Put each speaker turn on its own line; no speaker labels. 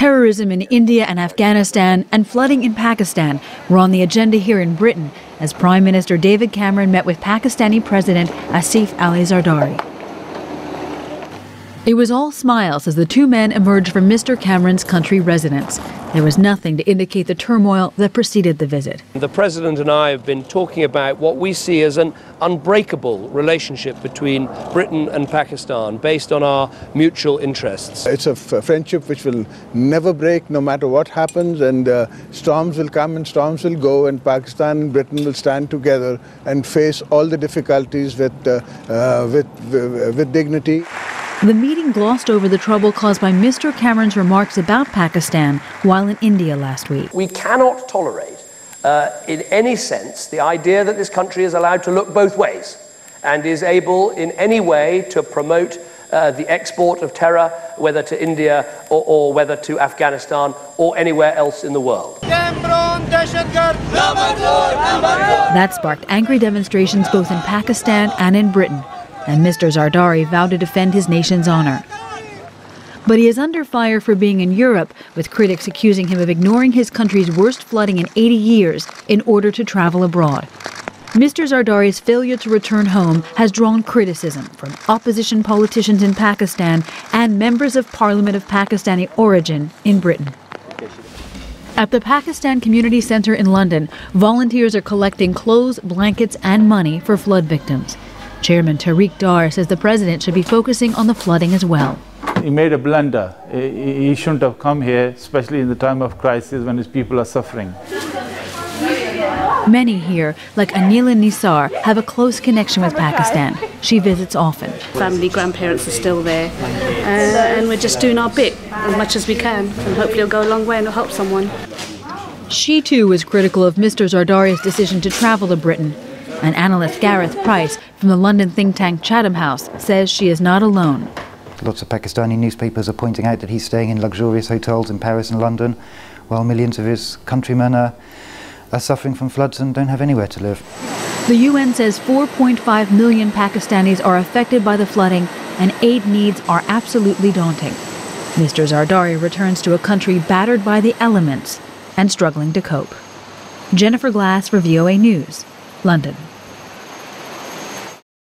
Terrorism in India and Afghanistan and flooding in Pakistan were on the agenda here in Britain as Prime Minister David Cameron met with Pakistani President Asif Zardari. It was all smiles as the two men emerged from Mr. Cameron's country residence. There was nothing to indicate the turmoil that preceded the visit.
The President and I have been talking about what we see as an unbreakable relationship between Britain and Pakistan based on our mutual interests.
It's a friendship which will never break no matter what happens, and storms will come and storms will go, and Pakistan and Britain will stand together and face all the difficulties with dignity.
The meeting glossed over the trouble caused by Mr. Cameron's remarks about Pakistan while in India last week.
We cannot tolerate, in any sense, the idea that this country is allowed to look both ways and is able in any way to promote the export of terror, whether to India or whether to Afghanistan or anywhere else in the world.
That sparked angry demonstrations both in Pakistan and in Britain, and Mr. Zardari vowed to defend his nation's honor. But he is under fire for being in Europe, with critics accusing him of ignoring his country's worst flooding in 80 years in order to travel abroad. Mr. Zardari's failure to return home has drawn criticism from opposition politicians in Pakistan and members of parliament of Pakistani origin in Britain. At the Pakistan Community Centre in London, volunteers are collecting clothes, blankets and money for flood victims. Chairman Tariq Dar says the president should be focusing on the flooding as well.
He made a blunder. He shouldn't have come here, especially in the time of crisis when his people are suffering.
Many here, like Anila Nisar, have a close connection with Pakistan. She visits often.
Family, grandparents are still there, and we're just doing our bit as much as we can, and hopefully it'll go a long way and it'll help someone.
She too was critical of Mr. Zardari's decision to travel to Britain. And analyst Gareth Price from the London think tank Chatham House says she is not alone.
Lots of Pakistani newspapers are pointing out that he's staying in luxurious hotels in Paris and London, while millions of his countrymen are suffering from floods and don't have anywhere to live.
The UN says 4.5 million Pakistanis are affected by the flooding, and aid needs are absolutely daunting. Mr. Zardari returns to a country battered by the elements and struggling to cope. Jennifer Glasse for VOA News, London.